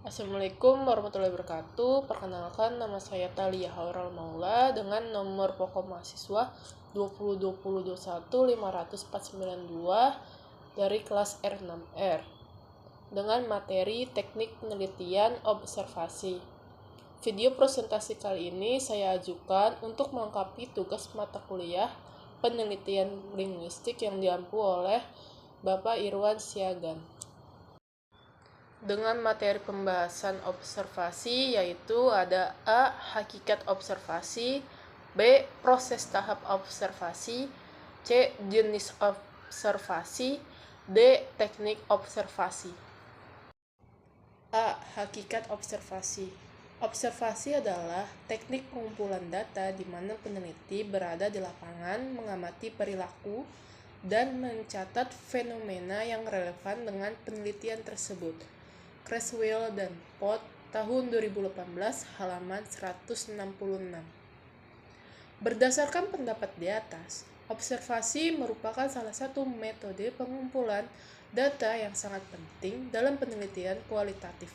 Assalamualaikum warahmatullahi wabarakatuh. Perkenalkan, nama saya Thalia Haural Maula dengan nomor pokok mahasiswa 2020515492 dari kelas R6R dengan materi teknik penelitian observasi. Video presentasi kali ini saya ajukan untuk melengkapi tugas mata kuliah penelitian linguistik yang diampu oleh Bapak Irwan Siagan. Dengan materi pembahasan observasi yaitu ada A. Hakikat observasi, B. Proses tahap observasi, C. Jenis observasi, D. Teknik observasi. A. Hakikat observasi. Observasi adalah teknik pengumpulan data di mana peneliti berada di lapangan mengamati perilaku dan mencatat fenomena yang relevan dengan penelitian tersebut. Creswell dan Pot, tahun 2018, halaman 166. Berdasarkan pendapat di atas, observasi merupakan salah satu metode pengumpulan data yang sangat penting dalam penelitian kualitatif.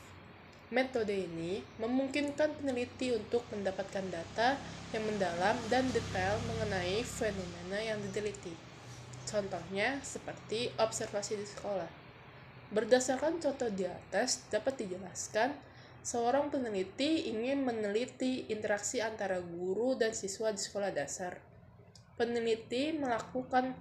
Metode ini memungkinkan peneliti untuk mendapatkan data yang mendalam dan detail mengenai fenomena yang diteliti. Contohnya seperti observasi di sekolah. Berdasarkan contoh di atas, dapat dijelaskan seorang peneliti ingin meneliti interaksi antara guru dan siswa di sekolah dasar. Peneliti melakukan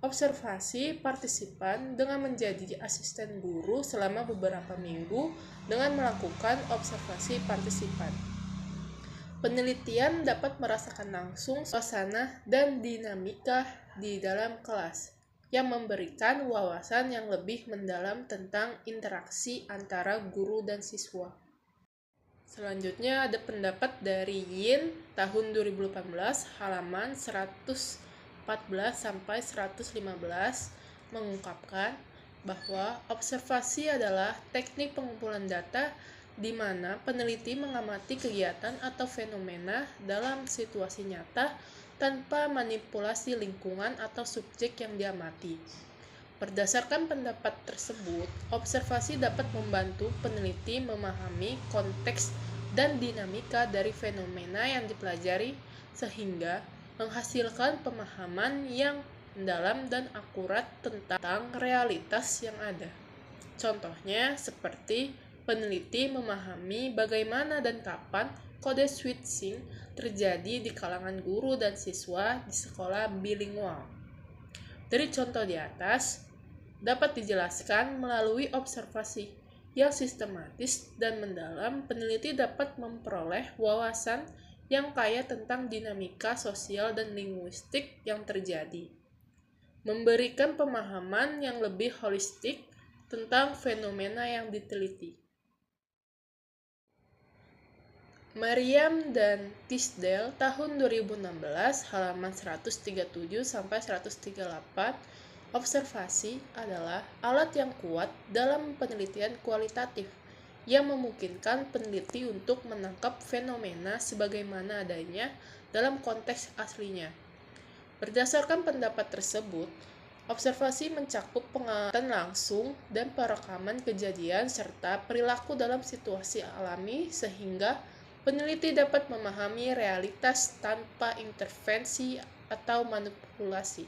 observasi partisipan dengan menjadi asisten guru selama beberapa minggu dengan melakukan observasi partisipan. Penelitian dapat merasakan langsung suasana dan dinamika di dalam kelas, yang memberikan wawasan yang lebih mendalam tentang interaksi antara guru dan siswa. Selanjutnya ada pendapat dari Yin tahun 2018 halaman 114-115 mengungkapkan bahwa observasi adalah teknik pengumpulan data di mana peneliti mengamati kegiatan atau fenomena dalam situasi nyata tanpa manipulasi lingkungan atau subjek yang diamati. Berdasarkan pendapat tersebut, observasi dapat membantu peneliti memahami konteks dan dinamika dari fenomena yang dipelajari sehingga menghasilkan pemahaman yang mendalam dan akurat tentang realitas yang ada. Contohnya seperti peneliti memahami bagaimana dan kapan kode switching terjadi di kalangan guru dan siswa di sekolah bilingual. Dari contoh di atas, dapat dijelaskan melalui observasi yang sistematis dan mendalam, peneliti dapat memperoleh wawasan yang kaya tentang dinamika sosial dan linguistik yang terjadi, memberikan pemahaman yang lebih holistik tentang fenomena yang diteliti. Mariam dan Tisdale tahun 2016 halaman 137-138. Observasi adalah alat yang kuat dalam penelitian kualitatif yang memungkinkan peneliti untuk menangkap fenomena sebagaimana adanya dalam konteks aslinya. Berdasarkan pendapat tersebut, observasi mencakup pengamatan langsung dan perekaman kejadian serta perilaku dalam situasi alami sehingga peneliti dapat memahami realitas tanpa intervensi atau manipulasi.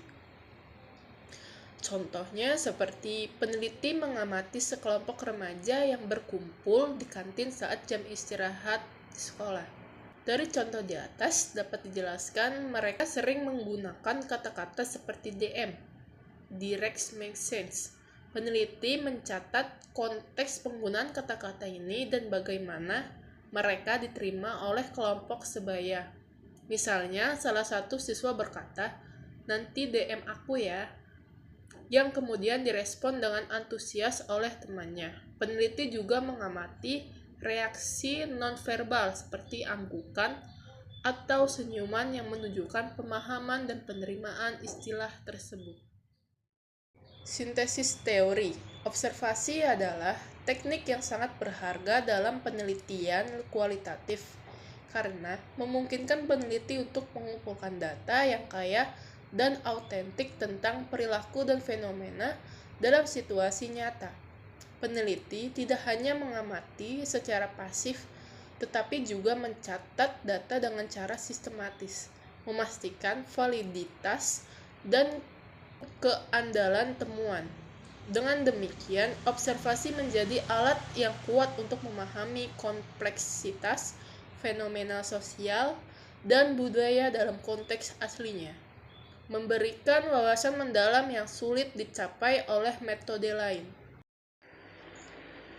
Contohnya seperti peneliti mengamati sekelompok remaja yang berkumpul di kantin saat jam istirahat di sekolah. Dari contoh di atas dapat dijelaskan mereka sering menggunakan kata-kata seperti DM, direct makes sense. Peneliti mencatat konteks penggunaan kata-kata ini dan bagaimana mereka diterima oleh kelompok sebaya. Misalnya, salah satu siswa berkata, "Nanti DM aku ya," yang kemudian direspon dengan antusias oleh temannya. Peneliti juga mengamati reaksi nonverbal seperti anggukan atau senyuman yang menunjukkan pemahaman dan penerimaan istilah tersebut. Sintesis teori. Observasi adalah teknik yang sangat berharga dalam penelitian kualitatif karena memungkinkan peneliti untuk mengumpulkan data yang kaya dan autentik tentang perilaku dan fenomena dalam situasi nyata. Peneliti tidak hanya mengamati secara pasif, tetapi juga mencatat data dengan cara sistematis, memastikan validitas dan keandalan temuan. Dengan demikian, observasi menjadi alat yang kuat untuk memahami kompleksitas fenomena sosial dan budaya dalam konteks aslinya, memberikan wawasan mendalam yang sulit dicapai oleh metode lain.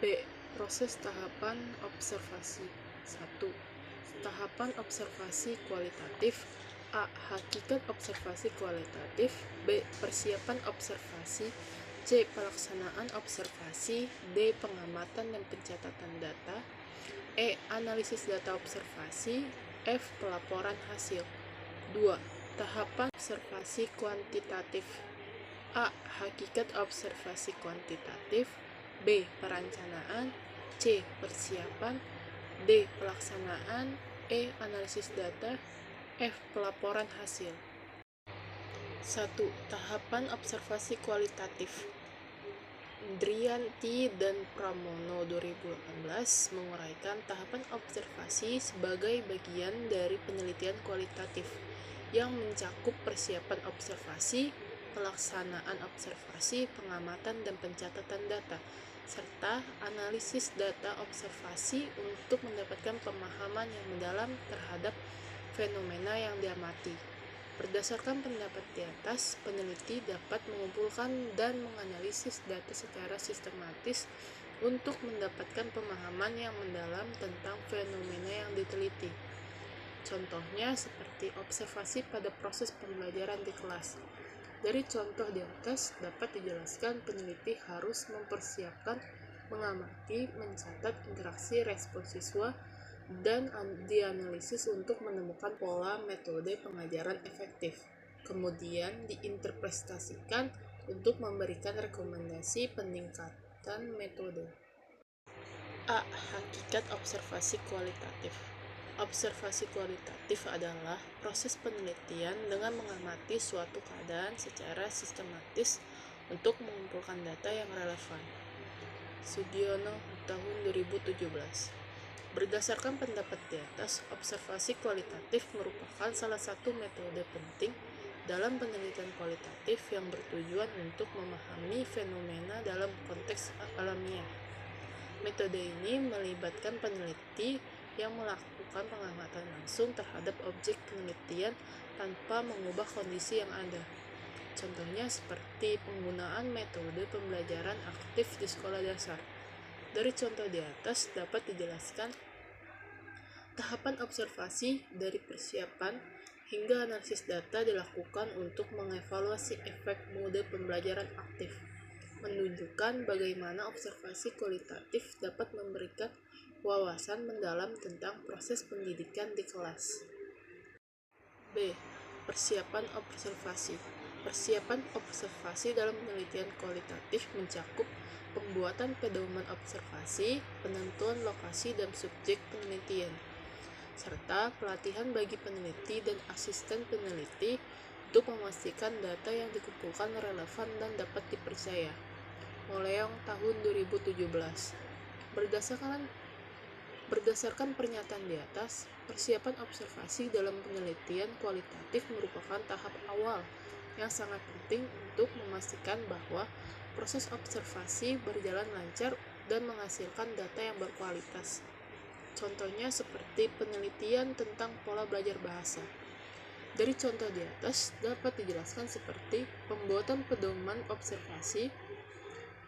B. Proses tahapan observasi. 1. Tahapan observasi kualitatif. A. Hakikat observasi kualitatif. B. Persiapan observasi. C. Pelaksanaan observasi. D. Pengamatan dan pencatatan data. E. Analisis data observasi. F. Pelaporan hasil. 2. Tahapan observasi kuantitatif. A. Hakikat observasi kuantitatif. B. Perencanaan. C. Persiapan. D. Pelaksanaan. E. Analisis data. F. Pelaporan hasil. 1. Tahapan observasi kualitatif. Drianti dan Pramono 2018 menguraikan tahapan observasi sebagai bagian dari penelitian kualitatif yang mencakup persiapan observasi, pelaksanaan observasi, pengamatan dan pencatatan data, serta analisis data observasi untuk mendapatkan pemahaman yang mendalam terhadap fenomena yang diamati. Berdasarkan pendapat di atas, peneliti dapat mengumpulkan dan menganalisis data secara sistematis untuk mendapatkan pemahaman yang mendalam tentang fenomena yang diteliti. Contohnya seperti observasi pada proses pembelajaran di kelas. Dari contoh di atas dapat dijelaskan peneliti harus mempersiapkan, mengamati, mencatat interaksi respon siswa, dan dianalisis untuk menemukan pola metode pengajaran efektif. Kemudian diinterpretasikan untuk memberikan rekomendasi peningkatan metode. A. Hakikat observasi kualitatif. Observasi kualitatif adalah proses penelitian dengan mengamati suatu keadaan secara sistematis untuk mengumpulkan data yang relevan. Sugiono tahun 2017. Berdasarkan pendapat di atas, observasi kualitatif merupakan salah satu metode penting dalam penelitian kualitatif yang bertujuan untuk memahami fenomena dalam konteks alamiah. Metode ini melibatkan peneliti yang melakukan pengamatan langsung terhadap objek penelitian tanpa mengubah kondisi yang ada. Contohnya seperti penggunaan metode pembelajaran aktif di sekolah dasar. Dari contoh di atas dapat dijelaskan tahapan observasi dari persiapan hingga analisis data dilakukan untuk mengevaluasi efek mode pembelajaran aktif, menunjukkan bagaimana observasi kualitatif dapat memberikan wawasan mendalam tentang proses pendidikan di kelas. B. Persiapan observasi. Persiapan observasi dalam penelitian kualitatif mencakup pembuatan pedoman observasi, penentuan lokasi dan subjek penelitian, serta pelatihan bagi peneliti dan asisten peneliti untuk memastikan data yang dikumpulkan relevan dan dapat dipercaya. Moleong tahun 2017. Berdasarkan pernyataan di atas, persiapan observasi dalam penelitian kualitatif merupakan tahap awal yang sangat penting untuk memastikan bahwa proses observasi berjalan lancar dan menghasilkan data yang berkualitas. Contohnya seperti penelitian tentang pola belajar bahasa. Dari contoh di atas dapat dijelaskan seperti pembuatan pedoman observasi.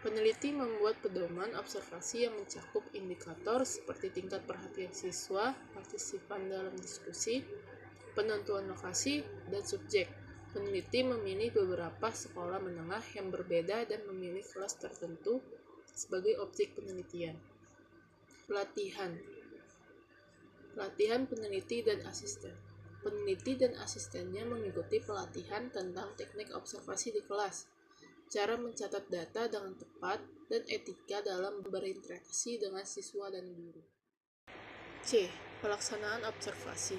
Peneliti membuat pedoman observasi yang mencakup indikator seperti tingkat perhatian siswa, partisipan dalam diskusi, penentuan lokasi, dan subjek. Peneliti memilih beberapa sekolah menengah yang berbeda dan memilih kelas tertentu sebagai objek penelitian. Pelatihan peneliti dan asisten. Peneliti dan asistennya mengikuti pelatihan tentang teknik observasi di kelas, cara mencatat data dengan tepat, dan etika dalam berinteraksi dengan siswa dan guru. C. Pelaksanaan observasi.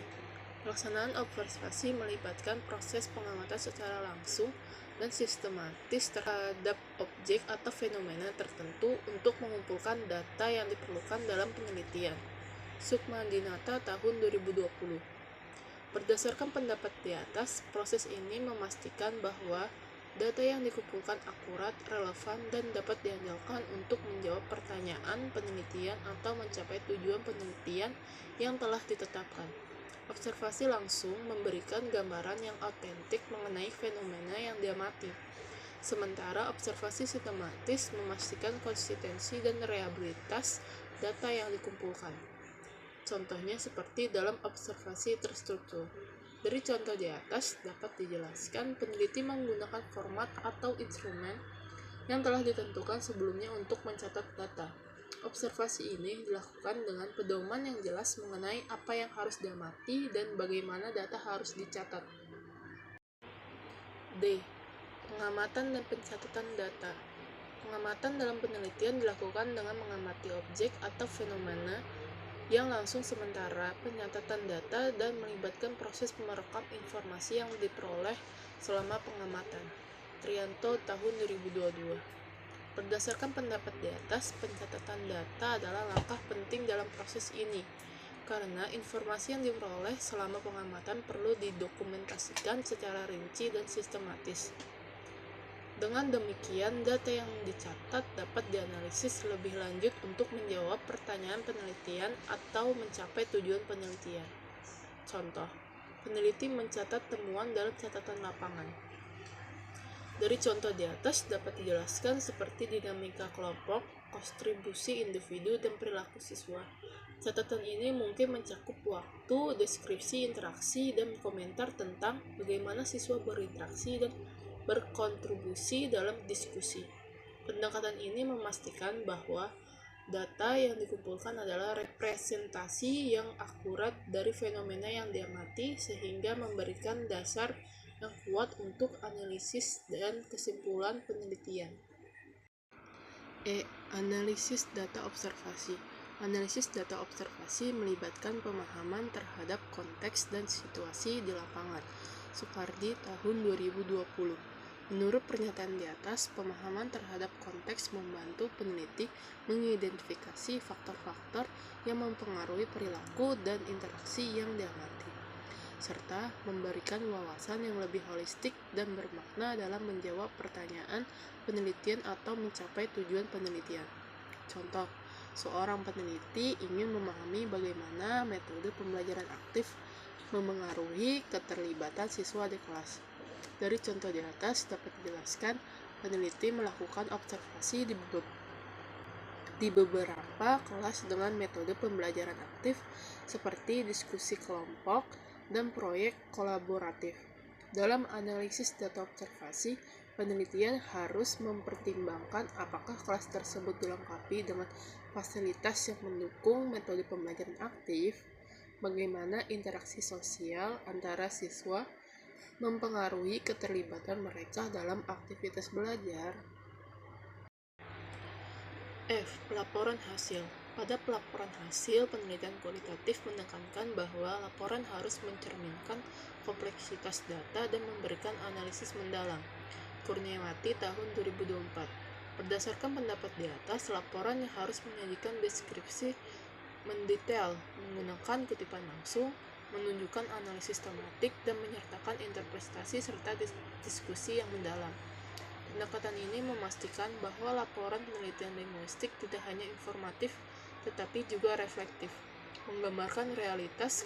Pelaksanaan observasi melibatkan proses pengamatan secara langsung dan sistematis terhadap objek atau fenomena tertentu untuk mengumpulkan data yang diperlukan dalam penelitian. Sukmadinata tahun 2020. Berdasarkan pendapat di atas, proses ini memastikan bahwa data yang dikumpulkan akurat, relevan, dan dapat diandalkan untuk menjawab pertanyaan penelitian atau mencapai tujuan penelitian yang telah ditetapkan. Observasi langsung memberikan gambaran yang autentik mengenai fenomena yang diamati, sementara observasi sistematis memastikan konsistensi dan reliabilitas data yang dikumpulkan. Contohnya seperti dalam observasi terstruktur. Dari contoh di atas dapat dijelaskan peneliti menggunakan format atau instrumen yang telah ditentukan sebelumnya untuk mencatat data. Observasi ini dilakukan dengan pedoman yang jelas mengenai apa yang harus diamati dan bagaimana data harus dicatat. D. Pengamatan dan pencatatan data. Pengamatan dalam penelitian dilakukan dengan mengamati objek atau fenomena yang langsung, sementara pencatatan data dan melibatkan proses merekam informasi yang diperoleh selama pengamatan. Trianto tahun 2022. Berdasarkan pendapat di atas, pencatatan data adalah langkah penting dalam proses ini, karena informasi yang diperoleh selama pengamatan perlu didokumentasikan secara rinci dan sistematis. Dengan demikian, data yang dicatat dapat dianalisis lebih lanjut untuk menjawab pertanyaan penelitian atau mencapai tujuan penelitian. Contoh, peneliti mencatat temuan dalam catatan lapangan. Dari contoh di atas dapat dijelaskan seperti dinamika kelompok, kontribusi individu, dan perilaku siswa. Catatan ini mungkin mencakup waktu, deskripsi, interaksi, dan komentar tentang bagaimana siswa berinteraksi dan berkontribusi dalam diskusi. Pendekatan ini memastikan bahwa data yang dikumpulkan adalah representasi yang akurat dari fenomena yang diamati, sehingga memberikan dasar yang kuat untuk analisis dan kesimpulan penelitian. E. Analisis data observasi. Analisis data observasi melibatkan pemahaman terhadap konteks dan situasi di lapangan. Supardi tahun 2020. Menurut pernyataan di atas, pemahaman terhadap konteks membantu peneliti mengidentifikasi faktor-faktor yang mempengaruhi perilaku dan interaksi yang diamati, serta memberikan wawasan yang lebih holistik dan bermakna dalam menjawab pertanyaan penelitian atau mencapai tujuan penelitian. Contoh, seorang peneliti ingin memahami bagaimana metode pembelajaran aktif memengaruhi keterlibatan siswa di kelas. Dari contoh di atas dapat dijelaskan, peneliti melakukan observasi di beberapa kelas dengan metode pembelajaran aktif seperti diskusi kelompok dan proyek kolaboratif. Dalam analisis data observasi, penelitian harus mempertimbangkan apakah kelas tersebut dilengkapi dengan fasilitas yang mendukung metode pembelajaran aktif, bagaimana interaksi sosial antara siswa mempengaruhi keterlibatan mereka dalam aktivitas belajar. F. Pelaporan hasil. Pada pelaporan hasil, penelitian kualitatif menekankan bahwa laporan harus mencerminkan kompleksitas data dan memberikan analisis mendalam. Kurniawati tahun 2024. Berdasarkan pendapat di atas, laporan yang harus menyajikan deskripsi mendetail, menggunakan kutipan langsung, menunjukkan analisis tematik, dan menyertakan interpretasi serta diskusi yang mendalam. Pendekatan ini memastikan bahwa laporan penelitian linguistik tidak hanya informatif, tetapi juga reflektif, menggambarkan realitas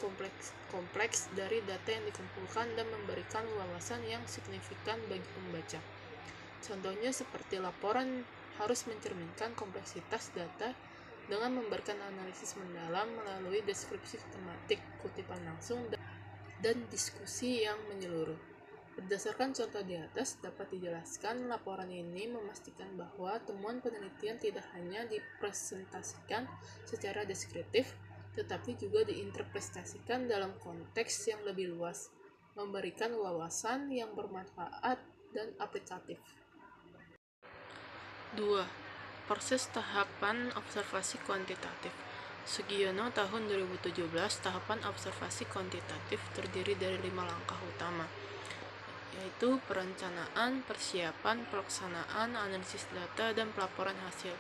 kompleks dari data yang dikumpulkan dan memberikan wawasan yang signifikan bagi pembaca. Contohnya seperti laporan harus mencerminkan kompleksitas data dengan memberikan analisis mendalam melalui deskripsi tematik, kutipan langsung, dan diskusi yang menyeluruh. Berdasarkan contoh di atas dapat dijelaskan, laporan ini memastikan bahwa temuan penelitian tidak hanya dipresentasikan secara deskriptif, tetapi juga diinterpretasikan dalam konteks yang lebih luas, memberikan wawasan yang bermanfaat dan aplikatif. 2. Proses tahapan observasi kuantitatif. Sugiono tahun 2017. Tahapan observasi kuantitatif terdiri dari 5 langkah utama, yaitu perencanaan, persiapan, pelaksanaan, analisis data, dan pelaporan hasil.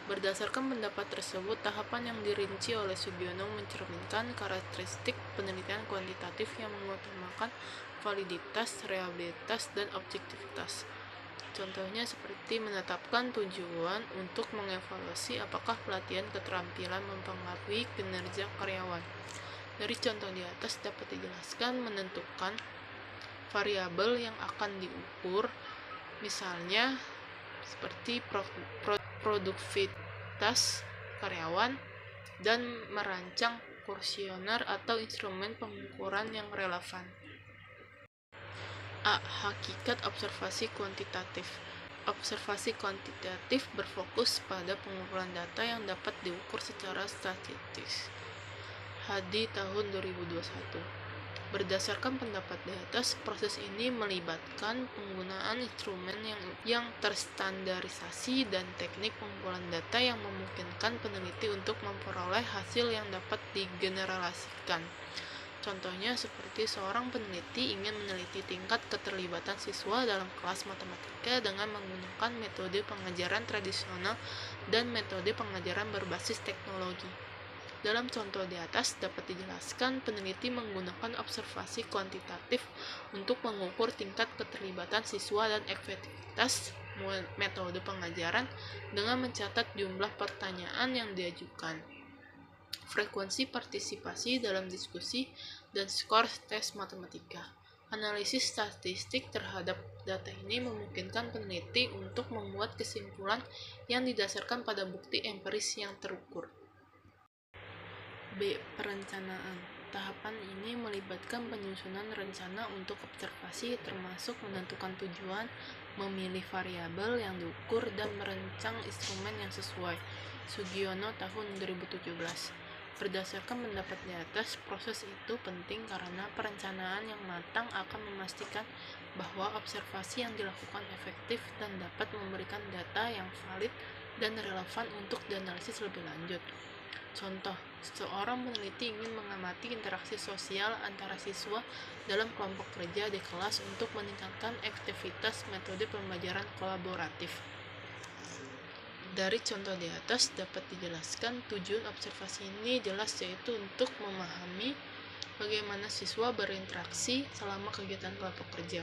Berdasarkan pendapat tersebut, tahapan yang dirinci oleh Sugiono mencerminkan karakteristik penelitian kuantitatif yang mengutamakan validitas, reliabilitas, dan objektivitas. Contohnya seperti menetapkan tujuan untuk mengevaluasi apakah pelatihan keterampilan mempengaruhi kinerja karyawan. Dari contoh di atas dapat dijelaskan menentukan variabel yang akan diukur, misalnya seperti produktivitas karyawan, dan merancang kuesioner atau instrumen pengukuran yang relevan. A. Hakikat observasi kuantitatif. Observasi kuantitatif berfokus pada pengumpulan data yang dapat diukur secara statistis. Hadi tahun 2021. Berdasarkan pendapat di atas, proses ini melibatkan penggunaan instrumen yang terstandarisasi dan teknik pengumpulan data yang memungkinkan peneliti untuk memperoleh hasil yang dapat digeneralisasikan. Contohnya seperti seorang peneliti ingin meneliti tingkat keterlibatan siswa dalam kelas matematika dengan menggunakan metode pengajaran tradisional dan metode pengajaran berbasis teknologi. Dalam contoh di atas dapat dijelaskan peneliti menggunakan observasi kuantitatif untuk mengukur tingkat keterlibatan siswa dan efektivitas metode pengajaran dengan mencatat jumlah pertanyaan yang diajukan, frekuensi partisipasi dalam diskusi, dan skor tes matematika. Analisis statistik terhadap data ini memungkinkan peneliti untuk membuat kesimpulan yang didasarkan pada bukti empiris yang terukur. B. Perencanaan. Tahapan ini melibatkan penyusunan rencana untuk observasi, termasuk menentukan tujuan, memilih variabel yang diukur, dan merancang instrumen yang sesuai. Sugiono tahun 2017. Berdasarkan pendapat di atas, proses itu penting karena perencanaan yang matang akan memastikan bahwa observasi yang dilakukan efektif dan dapat memberikan data yang valid dan relevan untuk dianalisis lebih lanjut. Contoh, seorang peneliti ingin mengamati interaksi sosial antara siswa dalam kelompok kerja di kelas untuk meningkatkan efektivitas metode pembelajaran kolaboratif. Dari contoh di atas dapat dijelaskan tujuan observasi ini jelas, yaitu untuk memahami bagaimana siswa berinteraksi selama kegiatan kelompok kerja.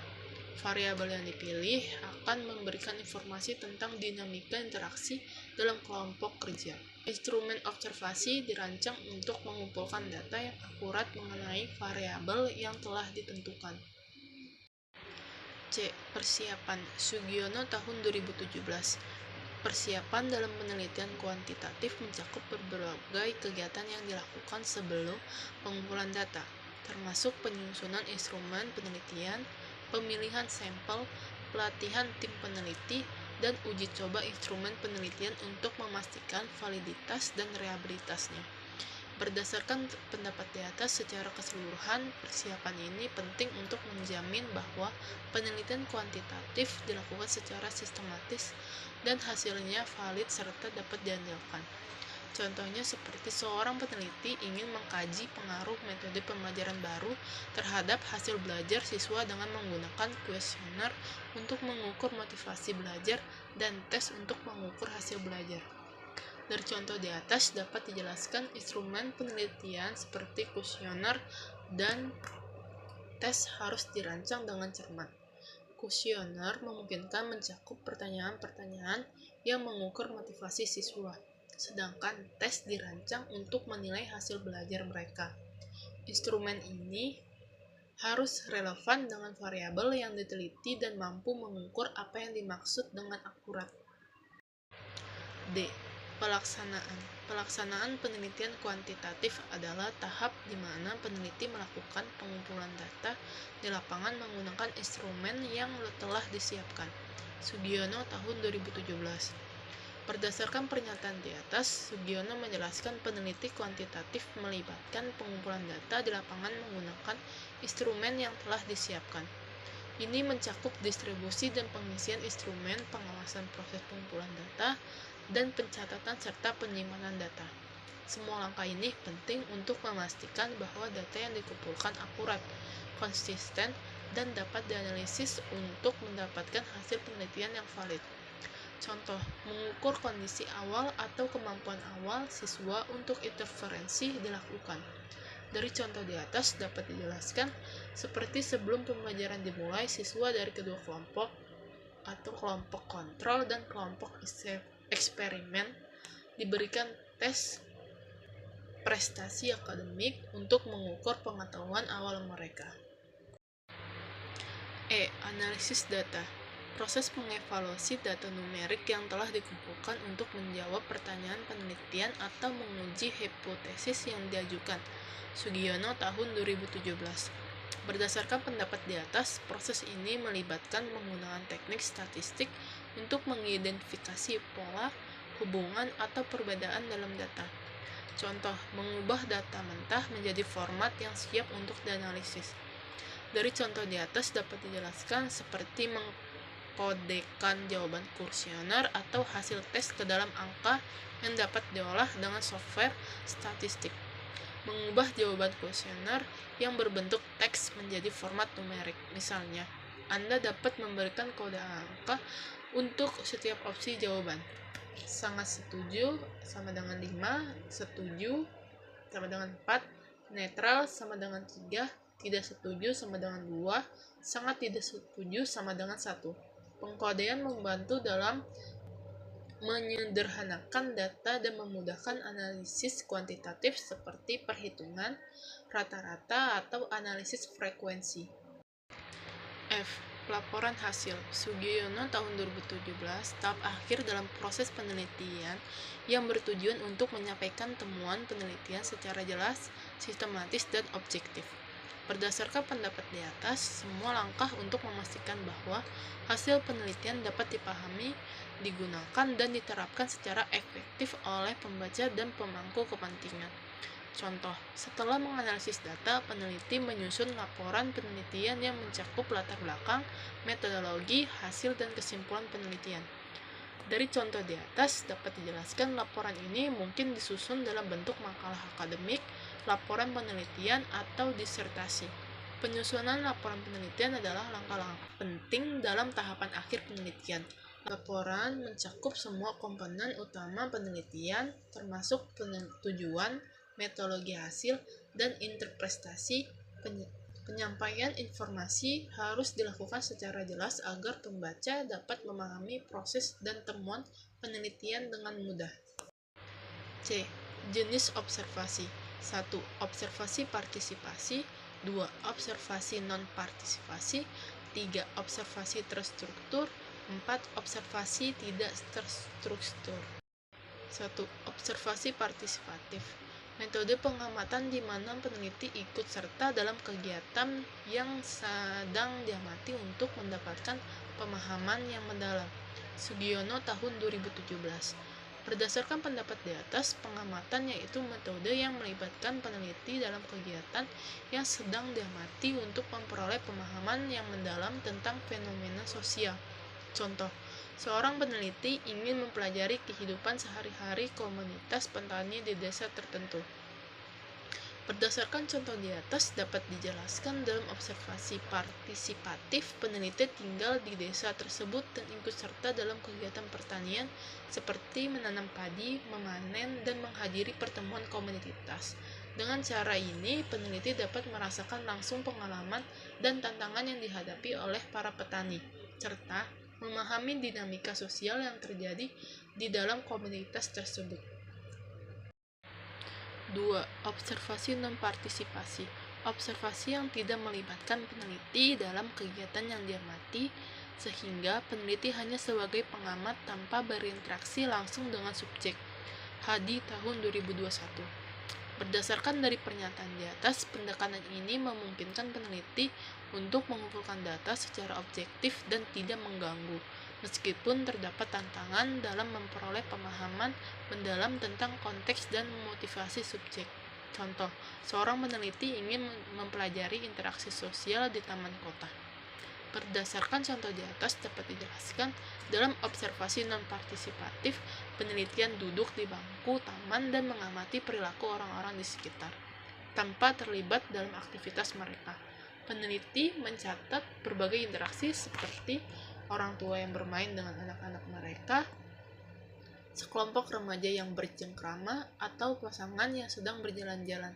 Variabel yang dipilih akan memberikan informasi tentang dinamika interaksi dalam kelompok kerja. Instrumen observasi dirancang untuk mengumpulkan data yang akurat mengenai variabel yang telah ditentukan. C. Persiapan. Sugiono tahun 2017. Persiapan dalam penelitian kuantitatif mencakup berbagai kegiatan yang dilakukan sebelum pengumpulan data, termasuk penyusunan instrumen penelitian, pemilihan sampel, pelatihan tim peneliti, dan uji coba instrumen penelitian untuk memastikan validitas dan reliabilitasnya. Berdasarkan pendapat di atas, secara keseluruhan, persiapan ini penting untuk menjamin bahwa penelitian kuantitatif dilakukan secara sistematis dan hasilnya valid serta dapat diandalkan. Contohnya seperti seorang peneliti ingin mengkaji pengaruh metode pembelajaran baru terhadap hasil belajar siswa dengan menggunakan kuesioner untuk mengukur motivasi belajar dan tes untuk mengukur hasil belajar. Dari contoh di atas dapat dijelaskan instrumen penelitian seperti kuesioner dan tes harus dirancang dengan cermat. Kuesioner memungkinkan mencakup pertanyaan-pertanyaan yang mengukur motivasi siswa, sedangkan tes dirancang untuk menilai hasil belajar mereka. Instrumen ini harus relevan dengan variabel yang diteliti dan mampu mengukur apa yang dimaksud dengan akurat. D. Pelaksanaan. Pelaksanaan penelitian kuantitatif adalah tahap di mana peneliti melakukan pengumpulan data di lapangan menggunakan instrumen yang telah disiapkan. Sugiono tahun 2017. Berdasarkan pernyataan di atas, Sugiono menjelaskan peneliti kuantitatif melibatkan pengumpulan data di lapangan menggunakan instrumen yang telah disiapkan. Ini mencakup distribusi dan pengisian instrumen, pengawasan proses pengumpulan data, dan pencatatan serta penyimpanan data. Semua langkah ini penting untuk memastikan bahwa data yang dikumpulkan akurat, konsisten, dan dapat dianalisis untuk mendapatkan hasil penelitian yang valid. Contoh, mengukur kondisi awal atau kemampuan awal siswa untuk interferensi dilakukan. Dari contoh di atas dapat dijelaskan, seperti sebelum pembelajaran dimulai, siswa dari kedua kelompok atau kelompok kontrol dan kelompok eksperimen diberikan tes prestasi akademik untuk mengukur pengetahuan awal mereka. Analisis data. Proses mengevaluasi data numerik yang telah dikumpulkan untuk menjawab pertanyaan penelitian atau menguji hipotesis yang diajukan. Sugiono tahun 2017. Berdasarkan pendapat di atas, proses ini melibatkan menggunakan teknik statistik untuk mengidentifikasi pola, hubungan, atau perbedaan dalam data. Contoh, mengubah data mentah menjadi format yang siap untuk dianalisis. Dari contoh di atas dapat dijelaskan seperti mengkodekan jawaban kuesioner atau hasil tes ke dalam angka yang dapat diolah dengan software statistik. Mengubah jawaban kuesioner yang berbentuk teks menjadi format numerik. Misalnya, Anda dapat memberikan kode angka untuk setiap opsi jawaban. Sangat setuju sama dengan 5, setuju sama dengan 4, netral sama dengan 3, tidak setuju sama dengan 2, sangat tidak setuju sama dengan 1. Pengkodean membantu dalam menyederhanakan data dan memudahkan analisis kuantitatif seperti perhitungan, rata-rata, atau analisis frekuensi. Laporan hasil. Sugiono tahun 2017, tahap akhir dalam proses penelitian yang bertujuan untuk menyampaikan temuan penelitian secara jelas, sistematis, dan objektif. Berdasarkan pendapat di atas, semua langkah untuk memastikan bahwa hasil penelitian dapat dipahami, digunakan, dan diterapkan secara efektif oleh pembaca dan pemangku kepentingan. Contoh, setelah menganalisis data, peneliti menyusun laporan penelitian yang mencakup latar belakang, metodologi, hasil, dan kesimpulan penelitian. Dari contoh di atas dapat dijelaskan laporan ini mungkin disusun dalam bentuk makalah akademik, laporan penelitian, atau disertasi. Penyusunan laporan penelitian adalah langkah-langkah penting dalam tahapan akhir penelitian. Laporan mencakup semua komponen utama penelitian, termasuk tujuan, metodologi hasil, dan interpretasi. Penyampaian informasi harus dilakukan secara jelas agar pembaca dapat memahami proses dan temuan penelitian dengan mudah. C. Jenis observasi. 1. Observasi partisipasi. 2. Observasi non-partisipasi. 3. Observasi terstruktur. 4. Observasi tidak terstruktur. 1. Observasi partisipatif. Metode pengamatan di mana peneliti ikut serta dalam kegiatan yang sedang diamati untuk mendapatkan pemahaman yang mendalam. Sugiono tahun 2017. Berdasarkan pendapat di atas, pengamatan yaitu metode yang melibatkan peneliti dalam kegiatan yang sedang diamati untuk memperoleh pemahaman yang mendalam tentang fenomena sosial. Contoh, seorang peneliti ingin mempelajari kehidupan sehari-hari komunitas petani di desa tertentu. Berdasarkan contoh di atas dapat dijelaskan dalam observasi partisipatif, peneliti tinggal di desa tersebut dan ikut serta dalam kegiatan pertanian seperti menanam padi, memanen, dan menghadiri pertemuan komunitas. Dengan cara ini, peneliti dapat merasakan langsung pengalaman dan tantangan yang dihadapi oleh para petani, serta memahami dinamika sosial yang terjadi di dalam komunitas tersebut. 2. Observasi non-partisipasi. Observasi yang tidak melibatkan peneliti dalam kegiatan yang diamati, sehingga peneliti hanya sebagai pengamat tanpa berinteraksi langsung dengan subjek. Hadi tahun 2021. Berdasarkan dari pernyataan di atas, pendekatan ini memungkinkan peneliti untuk mengumpulkan data secara objektif dan tidak mengganggu, meskipun terdapat tantangan dalam memperoleh pemahaman mendalam tentang konteks dan motivasi subjek. Contoh, seorang peneliti ingin mempelajari interaksi sosial di taman kota. Berdasarkan contoh di atas dapat dijelaskan, dalam observasi non-partisipatif, penelitian duduk di bangku taman dan mengamati perilaku orang-orang di sekitar, tanpa terlibat dalam aktivitas mereka. Peneliti mencatat berbagai interaksi seperti orang tua yang bermain dengan anak-anak mereka, sekelompok remaja yang bercengkrama, atau pasangan yang sedang berjalan-jalan.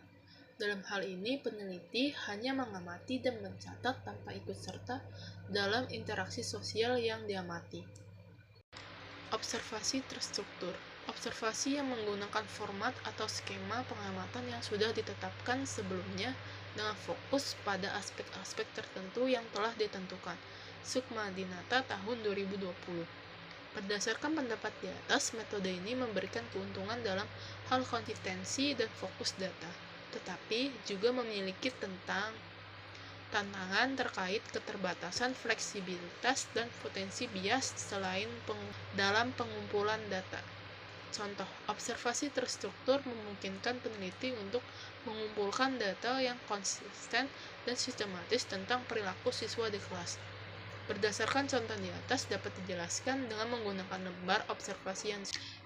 Dalam hal ini, peneliti hanya mengamati dan mencatat tanpa ikut serta dalam interaksi sosial yang diamati. Observasi terstruktur. Observasi yang menggunakan format atau skema pengamatan yang sudah ditetapkan sebelumnya dengan fokus pada aspek-aspek tertentu yang telah ditentukan. Sukmadinata tahun 2020. Berdasarkan pendapat di atas, metode ini memberikan keuntungan dalam hal konsistensi dan fokus data, tetapi juga memiliki tantangan terkait keterbatasan fleksibilitas dan potensi bias dalam pengumpulan data. Contoh, observasi terstruktur memungkinkan peneliti untuk mengumpulkan data yang konsisten dan sistematis tentang perilaku siswa di kelas. Berdasarkan contoh di atas dapat dijelaskan dengan menggunakan lembar observasi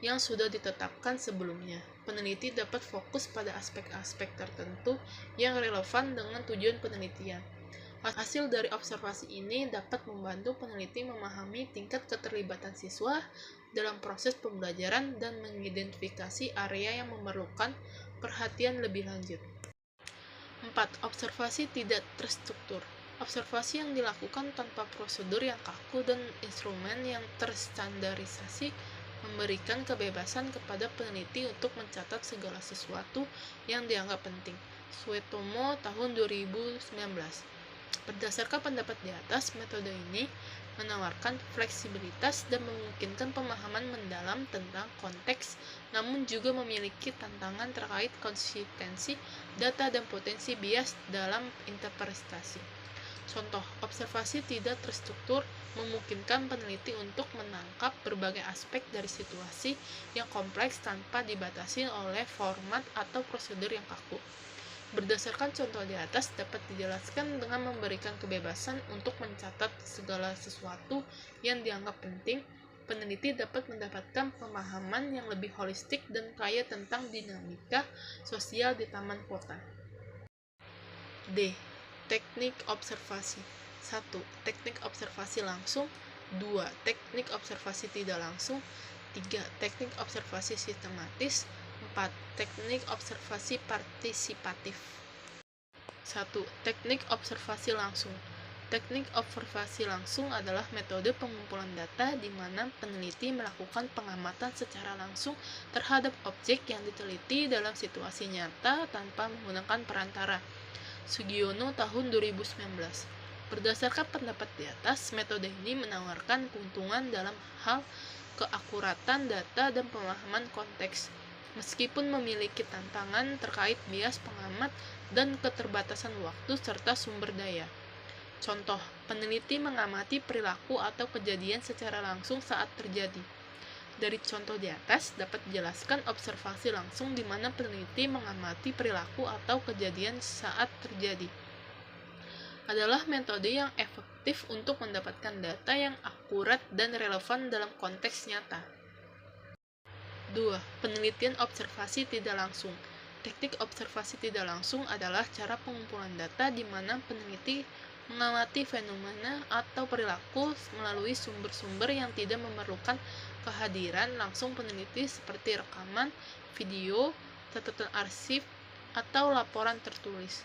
yang sudah ditetapkan sebelumnya. Peneliti dapat fokus pada aspek-aspek tertentu yang relevan dengan tujuan penelitian. Hasil dari observasi ini dapat membantu peneliti memahami tingkat keterlibatan siswa dalam proses pembelajaran dan mengidentifikasi area yang memerlukan perhatian lebih lanjut. 4. Observasi tidak terstruktur. Observasi yang dilakukan tanpa prosedur yang kaku dan instrumen yang terstandarisasi memberikan kebebasan kepada peneliti untuk mencatat segala sesuatu yang dianggap penting. Suetomo tahun 2019. Berdasarkan pendapat di atas, metode ini menawarkan fleksibilitas dan memungkinkan pemahaman mendalam tentang konteks, namun juga memiliki tantangan terkait konsistensi data dan potensi bias dalam interpretasi. Contoh, observasi tidak terstruktur memungkinkan peneliti untuk menangkap berbagai aspek dari situasi yang kompleks tanpa dibatasi oleh format atau prosedur yang kaku. Berdasarkan contoh di atas dapat dijelaskan dengan memberikan kebebasan untuk mencatat segala sesuatu yang dianggap penting. Peneliti dapat mendapatkan pemahaman yang lebih holistik dan kaya tentang dinamika sosial di taman kota. D. Teknik observasi. 1. Teknik observasi langsung. 2. Teknik observasi tidak langsung. 3. Teknik observasi sistematis. 4. Teknik observasi partisipatif. 1. Teknik observasi langsung. Teknik observasi langsung adalah metode pengumpulan data di mana peneliti melakukan pengamatan secara langsung terhadap objek yang diteliti dalam situasi nyata tanpa menggunakan perantara. Sugiono tahun 2019. Berdasarkan pendapat di atas, metode ini menawarkan keuntungan dalam hal keakuratan data dan pemahaman konteks, meskipun memiliki tantangan terkait bias pengamat dan keterbatasan waktu serta sumber daya. Contoh, peneliti mengamati perilaku atau kejadian secara langsung saat terjadi. Dari contoh di atas dapat dijelaskan observasi langsung di mana peneliti mengamati perilaku atau kejadian saat terjadi. Adalah metode yang efektif untuk mendapatkan data yang akurat dan relevan dalam konteks nyata. 2. Penelitian observasi tidak langsung. Teknik observasi tidak langsung adalah cara pengumpulan data di mana peneliti mengamati fenomena atau perilaku melalui sumber-sumber yang tidak memerlukan kehadiran langsung peneliti seperti rekaman, video, catatan arsip, atau laporan tertulis.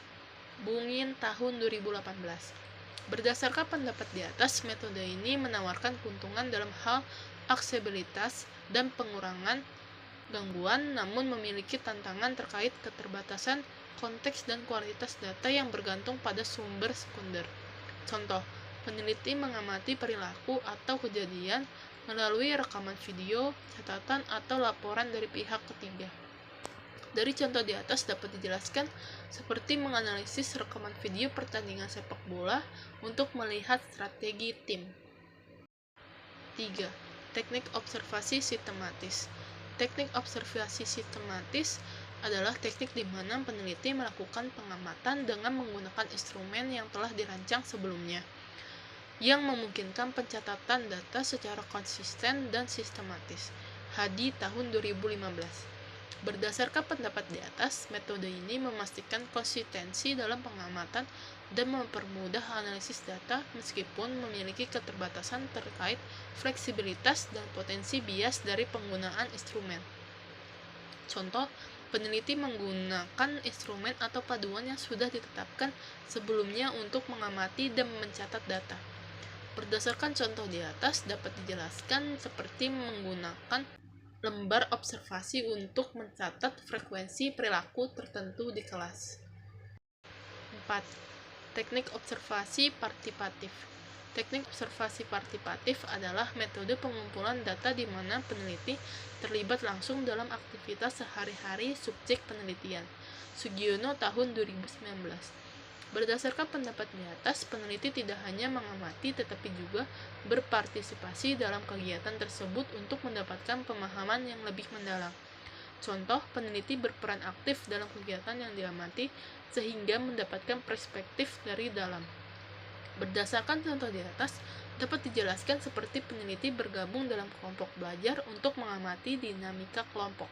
Bungin tahun 2018. Berdasarkan pendapat di atas, metode ini menawarkan keuntungan dalam hal aksesibilitas dan pengurangan gangguan, namun memiliki tantangan terkait keterbatasan konteks dan kualitas data yang bergantung pada sumber sekunder. Contoh, peneliti mengamati perilaku atau kejadian melalui rekaman video, catatan, atau laporan dari pihak ketiga. Dari contoh di atas dapat dijelaskan seperti menganalisis rekaman video pertandingan sepak bola untuk melihat strategi tim. 3. Teknik observasi sistematis. Teknik observasi sistematis adalah teknik di mana peneliti melakukan pengamatan dengan menggunakan instrumen yang telah dirancang sebelumnya, yang memungkinkan pencatatan data secara konsisten dan sistematis. Hadi tahun 2015. Berdasarkan pendapat di atas, metode ini memastikan konsistensi dalam pengamatan dan mempermudah analisis data meskipun memiliki keterbatasan terkait fleksibilitas dan potensi bias dari penggunaan instrumen. Contoh, peneliti menggunakan instrumen atau paduan yang sudah ditetapkan sebelumnya untuk mengamati dan mencatat data. Berdasarkan contoh di atas, dapat dijelaskan seperti menggunakan lembar observasi untuk mencatat frekuensi perilaku tertentu di kelas. 4. Teknik observasi partipatif. Teknik observasi partipatif adalah metode pengumpulan data di mana peneliti terlibat langsung dalam aktivitas sehari-hari subjek penelitian. Sugiono tahun 2019. Berdasarkan pendapat di atas, peneliti tidak hanya mengamati tetapi juga berpartisipasi dalam kegiatan tersebut untuk mendapatkan pemahaman yang lebih mendalam. Contoh, peneliti berperan aktif dalam kegiatan yang diamati sehingga mendapatkan perspektif dari dalam. Berdasarkan contoh di atas, dapat dijelaskan seperti peneliti bergabung dalam kelompok belajar untuk mengamati dinamika kelompok.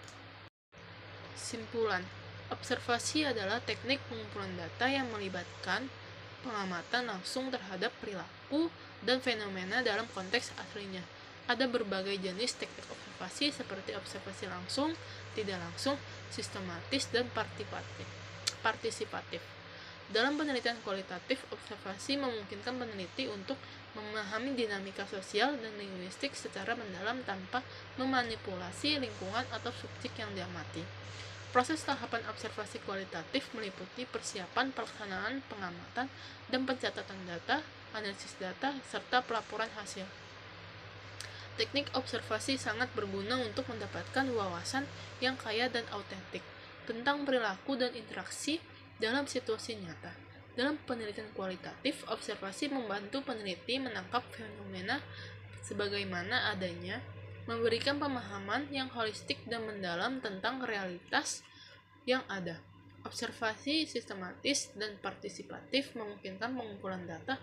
Simpulan, observasi adalah teknik pengumpulan data yang melibatkan pengamatan langsung terhadap perilaku dan fenomena dalam konteks aslinya. Ada berbagai jenis teknik observasi seperti observasi langsung, tidak langsung, sistematis, dan partisipatif. Dalam penelitian kualitatif, observasi memungkinkan peneliti untuk memahami dinamika sosial dan linguistik secara mendalam tanpa memanipulasi lingkungan atau subjek yang diamati. Proses tahapan observasi kualitatif meliputi persiapan pelaksanaan pengamatan dan pencatatan data, analisis data, serta pelaporan hasil. Teknik observasi sangat berguna untuk mendapatkan wawasan yang kaya dan autentik tentang perilaku dan interaksi dalam situasi nyata. Dalam penelitian kualitatif, observasi membantu peneliti menangkap fenomena sebagaimana adanya, memberikan pemahaman yang holistik dan mendalam tentang realitas yang ada. Observasi sistematis dan partisipatif memungkinkan pengumpulan data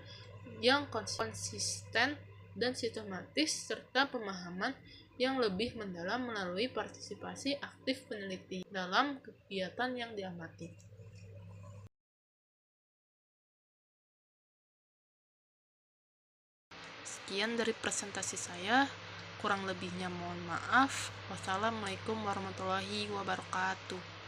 yang konsisten dan sistematis serta pemahaman yang lebih mendalam melalui partisipasi aktif peneliti dalam kegiatan yang diamati. Sekian dari presentasi saya, kurang lebihnya mohon maaf. Wassalamualaikum warahmatullahi wabarakatuh.